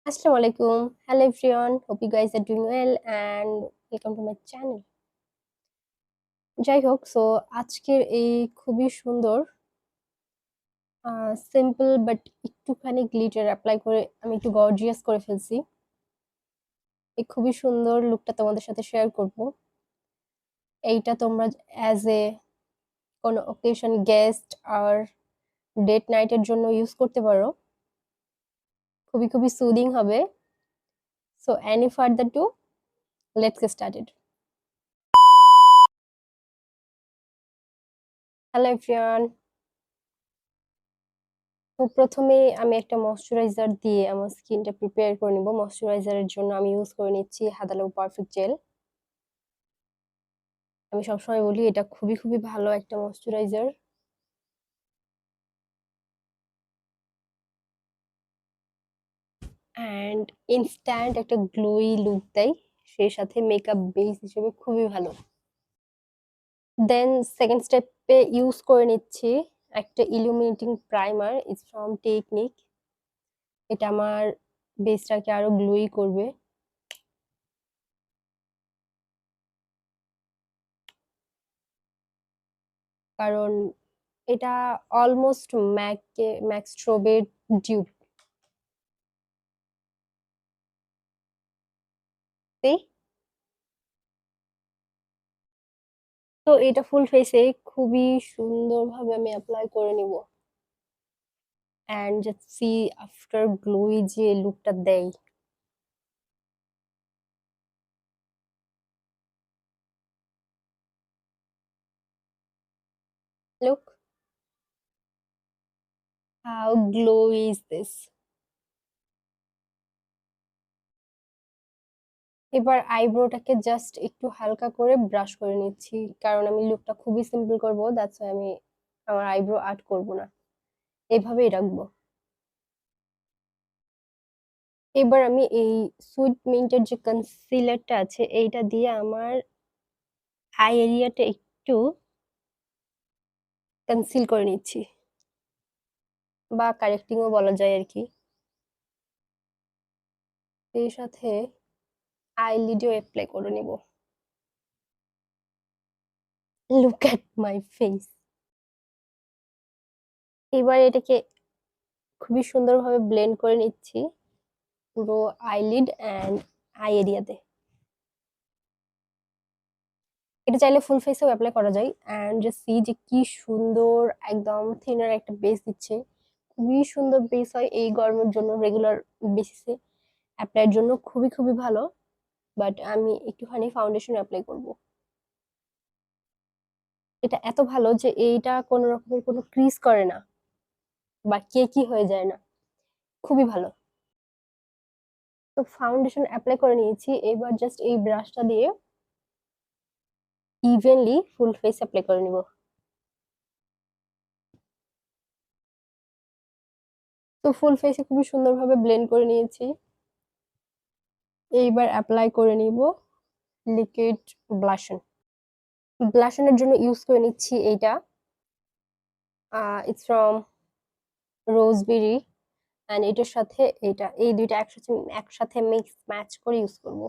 Assalamu alaikum. Hello everyone. Hope you guys are doing well and welcome to my channel. যাই হোক, আজকের এই খুবই সুন্দর সিম্পল বাট একটুখানি গ্লিটার অ্যাপ্লাই করে আমি একটু গর্জিয়াস করে ফেলছি। এই খুবই সুন্দর লুকটা তোমাদের সাথে শেয়ার করব। এইটা তোমরা অ্যাজ এ কোনো অকেশন, গেস্ট আর ডেট নাইটের জন্য ইউজ করতে পারো। খুবই খুবই সুদিং হবে। So any further to let's get started. Hello everyone. তো প্রথমে আমি একটা ময়শ্চারাইজার দিয়ে আমার স্কিনটা প্রিপেয়ার করে নিব। ময়শ্চারাইজারের জন্য আমি ইউজ করে নিচ্ছি হাদালো পারফেক্ট জেল। আমি সবসময় বলি এটা খুবই খুবই ভালো একটা ময়শ্চারাইজার। অ্যান্ড ইনস্ট্যান্ট একটা গ্লোই লুক দেয়, সেই সাথে মেকআপ বেস হিসেবে খুবই ভালো। দেন সেকেন্ড স্টেপে ইউজ করে নিচ্ছি একটা illuminating primer, it's from technique. এটা আমার বেসটাকে আরো গ্লোই করবে। কারণ এটা অলমোস্ট ম্যাক্স স্ট্রবের ডিউপ। তো এটা ফুল ফেসে খুবই সুন্দরভাবে আমি অ্যাপ্লাই করে নিব। And just C after glowy যে লুকটা দেয়। Look how glowy is this. এবার আইব্রোটাকে জাস্ট একটু হালকা করে ব্রাশ করে নিচ্ছি, কারণ আমি লুকটা খুবই সিম্পল করব। দ্যাটস ওয়াই আমি আমার আইব্রো আর্ট করব না, এভাবেই রাখবো। এবার আমি এই সুইট মিন্টের যে কনসিলারটা আছে এইটা দিয়ে আমার আই এরিয়াটা একটু কনসিল করে নিচ্ছি, বা কারেক্টিংও বলা যায় আর কি। এই সাথে আইলিডও অ্যাপ্লাই করে নিব। Look at my face. এবার এটাকে খুবই সুন্দরভাবে ব্লেন্ড করে নিচ্ছি পুরো আইলিড অ্যান্ড আই এরিয়াতে। এটা চাইলে ফুল ফেসেও অ্যাপ্লাই করা যায়। অ্যান্ড জাস্ট সি যে কি সুন্দর একদম থিনার একটা বেস দিচ্ছে। খুবই সুন্দর বেস হয় এই গরমের জন্য, রেগুলার বেসিসে অ্যাপ্লাইয়ের জন্য খুবই খুবই ভালো। বাট আমি একটুখানি ফাউন্ডেশন অ্যাপ্লাই করব। এটা এত ভালো যে এইটা কোনো রকমের কোনো ক্রিজ করে না বা কেকি হয়ে যায় না, খুবই ভালো। তো ফাউন্ডেশন অ্যাপ্লাই করে নিয়েছি, এবার জাস্ট এই ব্রাশটা দিয়ে ইভেনলি ফুল ফেস অ্যাপ্লাই করে নিব। তো ফুল ফেসে খুবই সুন্দরভাবে ব্লেন্ড করে নিয়েছি। এইবার অ্যাপ্লাই করে নিব লিকুইড ব্লাশন। ব্লাশনের জন্য ইউজ করে নিচ্ছি এইটা, ইটস ফ্রম রোজবেরি। অ্যান্ড এটার সাথে এটা, এই দুইটা একসাথে একসাথে মিক্স ম্যাচ করে ইউজ করব।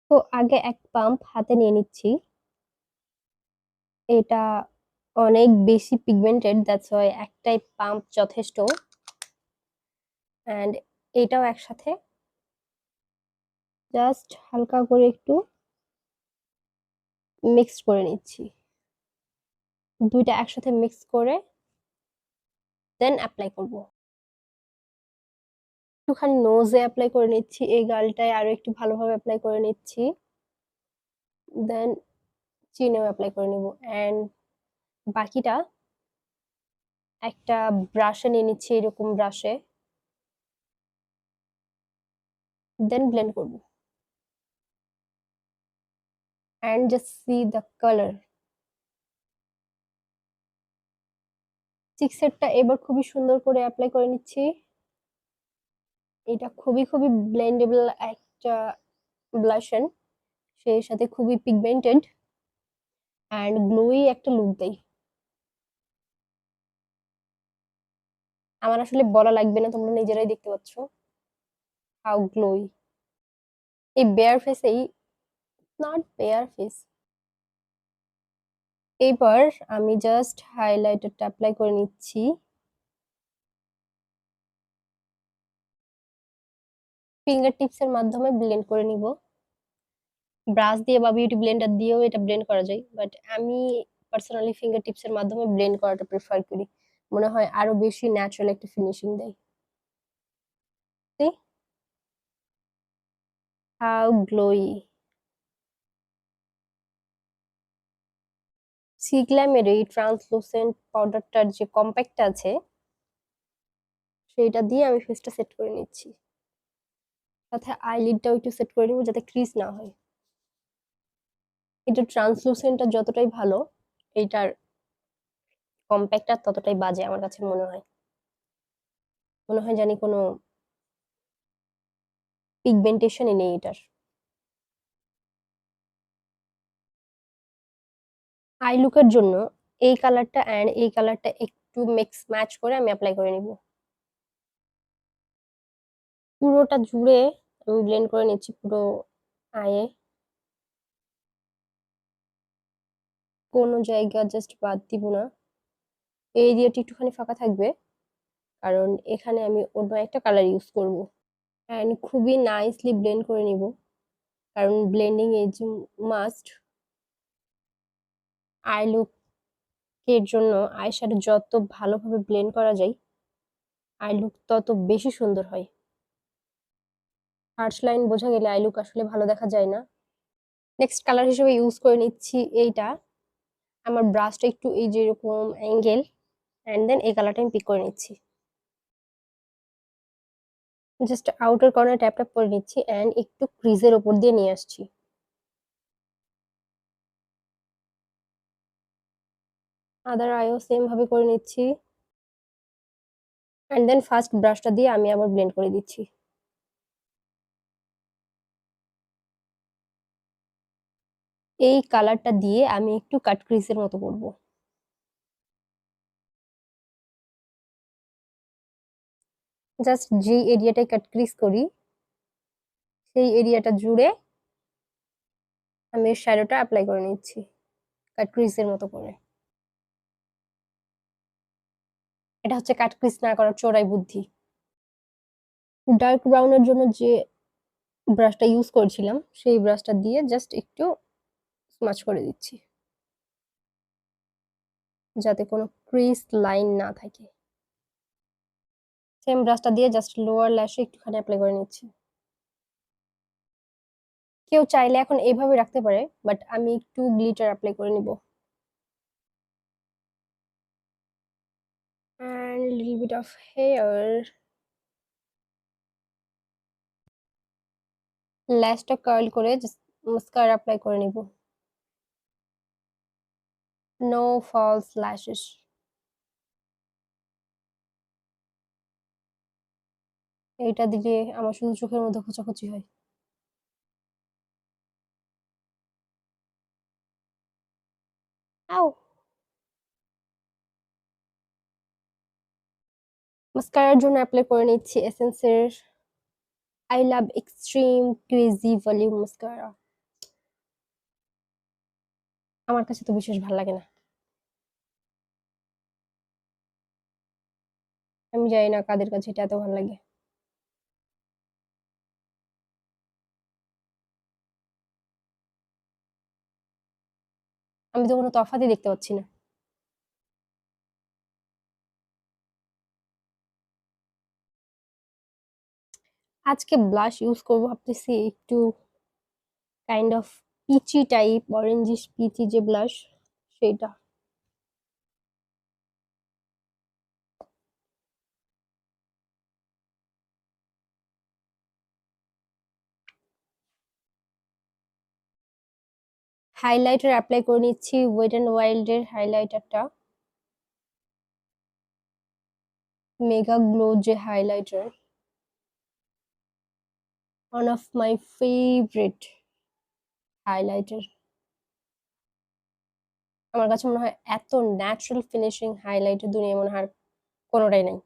তো আগে এক পাম্প হাতে নিয়ে নিচ্ছি। এটা অনেক বেশি পিগমেন্টেড, দ্যাটস ওয়াই একটাই পাম্প যথেষ্ট। অ্যান্ড এটাও একসাথে জাস্ট হালকা করে একটু মিক্স করে নিচ্ছি। দুইটা একসাথে মিক্স করে দেন অ্যাপ্লাই করব। একটুখানি নোজে অ্যাপ্লাই করে নিচ্ছি, এই গালটায় আরো একটু ভালোভাবে অ্যাপ্লাই করে নিচ্ছি। দেন চিনেও অ্যাপ্লাই করে নিব। অ্যান্ড বাকিটা একটা ব্রাশে নিয়ে নিচ্ছি, এরকম ব্রাশে। দেন ব্লেন্ড করব। And just see the colour. চিকসেটটা এবার খুবই সুন্দর করে অ্যাপ্লাই করে নিচ্ছি। এটা খুবই খুবই ব্লেন্ডেবল একটা ব্লাশন, সেই সাথে খুবই পিগমেন্টেড অ্যান্ড গ্লোই একটা লুক দেয়। আমার আসলে বলা লাগবে না, তোমরা নিজেরাই দেখতে পাচ্ছ। How glowy. এই বেয়ার ফেসেই, নট বেয়ার ফেস। এবার আমি জাস্ট হাইলাইটারটা অ্যাপ্লাই করে নিচ্ছি। ফিঙ্গার টিপসের মাধ্যমে ব্লেন্ড করে নিব। ব্রাশ দিয়ে বা বিউটি ব্লেন্ডার দিয়েও এটা ব্লেন্ড করা যায়, বাট আমি পার্সোনালি ফিঙ্গার টিপসের মাধ্যমে ব্লেন্ড করাটা প্রেফার করি। মনে হয় আরো বেশি ন্যাচারাল একটা ফিনিশিং দেয়। How glowy. সিগ্ল্যামের এই ট্রান্সলুসেন্ট পাউডারটার যে কম্প্যাক্ট আছে সেইটা দিয়ে আমি ফেসটা সেট করে নিচ্ছি। সাথে আইলিডটাও একটু সেট করে নিব যাতে ক্রিজ না হয়। এটা ট্রান্সলুসেন্টটা যতটাই ভালো, এইটার কম্প্যাক্টটা ততটাই বাজে আমার কাছে মনে হয়। মনে হয় জানি কোনো পিগমেন্টেশনই নেই এটার। আই লুকের জন্য এই কালারটা এন্ড এই কালারটা একটু মিক্স ম্যাচ করে আমি অ্যাপ্লাই করে নিব। পুরোটা জুড়ে আমি ব্লেন্ড করে নিচ্ছি পুরো আয়ে, কোনো জায়গা জাস্ট বাদ দিব না। এই এরিয়াটি একটুখানি ফাঁকা থাকবে কারণ এখানে আমি অন্য একটা কালার ইউজ করব। এন্ড খুবই নাইসলি ব্লেন্ড করে নিব কারণ ব্লেন্ডিং ইজ মাস্ট। আই লুকের জন্য আই শ্যাডো যত ভালোভাবে ব্লেন্ড করা যায় আই লুক তত বেশি সুন্দর হয়। হার্শ লাইন বোঝা গেলে আই লুক আসলে ভালো দেখা যায় না। নেক্সট কালার হিসেবে ইউজ করে নিচ্ছি এইটা। আমার ব্রাশটা একটু এই যেরকম অ্যাঙ্গেল এন্ড দেন এই কালারটা আমি পিক করে নিচ্ছি। Just outer corner tap tap করে নিচ্ছি এন্ড একটু ক্রিজের ওপর দিয়ে নিয়ে আসছি। আদার আইও সেম ভাবে করে নিচ্ছি এন্ড দেন ফার্স্ট ব্রাশটা দিয়ে আমি আবার ব্লেন্ড করে দিচ্ছি। এই কালারটা দিয়ে আমি একটু কাট ক্রিজের মতো করব। জাস্ট যে এরিয়াটাই কাট ক্রিজ করি সেই এরিয়াটা জুড়ে আমি শ্যাডোটা অ্যাপ্লাই করে নিচ্ছি কাট ক্রিজের মতো করে। এটা হচ্ছে কাট ক্রিজ না করার চোরাই বুদ্ধি। ডার্ক ব্রাউনের জন্য যে ব্রাশটা ইউজ করেছিলাম সেই ব্রাশটা দিয়ে জাস্ট একটু স্মাচ করে দিচ্ছি যাতে কোনো ক্রিজ লাইন না থাকে। সেম ব্রাশটা দিয়ে জাস্ট লোয়ার ল্যাশে একটুখানি অ্যাপ্লাই করে নিচ্ছি। কেউ চাইলে এখন এইভাবে রাখতে পারে বাট আমি একটু গ্লিটার অ্যাপ্লাই করে নিব and little bit of hair. ল্যাশটা কার্ল করে জাস্ট মাস্কারা অ্যাপ্লাই করে নিব। No false lashes. এইটা দিয়ে আমার শুধু চোখের মধ্যে খোঁচাখুচি হয়। আও। মাস্কারার জন্য অ্যাপ্লাই করে নিচ্ছি এসেন্সের I love extreme crazy volume mascara. আমার কাছে তো বিশেষ ভালো লাগে না। আমি জানি না কাদের কাছে এটা এত ভালো লাগে। আমি তো কোনো তফাতই দেখতে পাচ্ছি না। আজকে ব্লাশ ইউজ করবো ভাবতেছি একটু kind of peachy type, orangish peachy যে ব্লাশ সেইটা। হাইলাইটার অ্যাপ্লাই করে নিচ্ছি ওয়েট অ্যান্ড ওয়াইল্ডের হাইলাইটারটা। মেগা গ্লো যে highlighter, one of my favourite highlighter. আমার কাছে মনে হয় এত ন্যাচারাল ফিনিশিং হাইলাইটার দুনিয়ায় মনে হয় আর কোনোটাই নাই।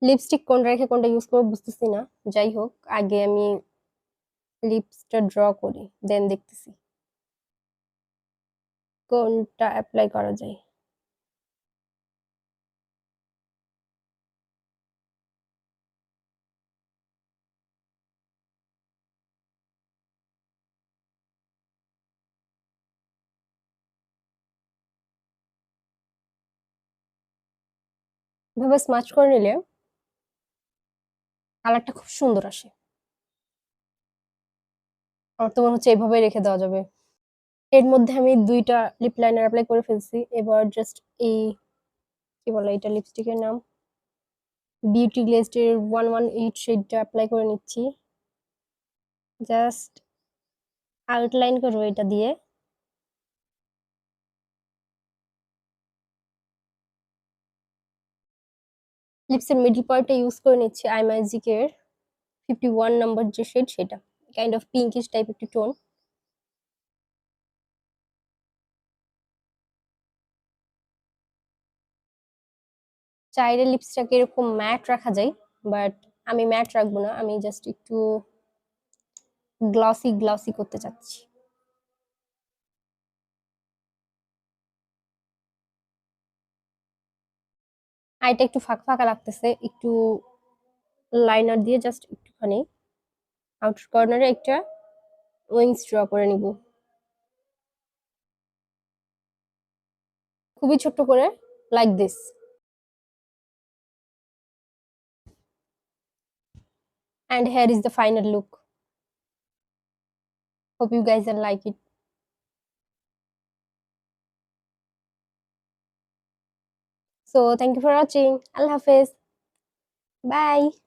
লিপস্টিক কোনটা রেখে কোনটা ইউজ করবো বুঝতেছি না। যাই হোক, আগে আমি লিপসটা ড্র করি, দেন দেখতেছি কোনটা অ্যাপ্লাই করা যায়। এভাবে স্মাচ করে নিলে কালারটা খুব সুন্দর আসে। আমার তো মনে হচ্ছে এভাবেই রেখে দেওয়া যাবে। এর মধ্যে আমি ২টা লিপ লাইনার অ্যাপ্লাই করে ফেলছি। এবার জাস্ট এই কি বলে এটা লিপস্টিকের নাম, বিউটি গ্লেজড এর 118 শেডটা অ্যাপ্লাই করে নিচ্ছি। জাস্ট আউটলাইন করবো এটা দিয়ে। লিপসের মিডল পয়েন্টটা ইউজ করে নিচ্ছি আই ম্যাজিক এর 51 নাম্বার যে শেড, সেটা কাইন্ড অফ পিঙ্কিশ টাইপ একটি টোন। চাইলে লিপসটাকে এরকম ম্যাট রাখা যায়, বাট আমি ম্যাট রাখবো না, আমি জাস্ট একটু গ্লসি গ্লসি করতে চাচ্ছি। আইটা একটু ফাঁকা ফাঁকা লাগতেছে, একটু লাইনার দিয়ে জাস্ট একটুখানি আউটার কর্নারে একটা উইংস ড্র করে নিব, খুবই ছোট্ট করে, like this. And here is the final look. Hope you guys will like it. So thank you for watching. Allah Hafiz. Bye.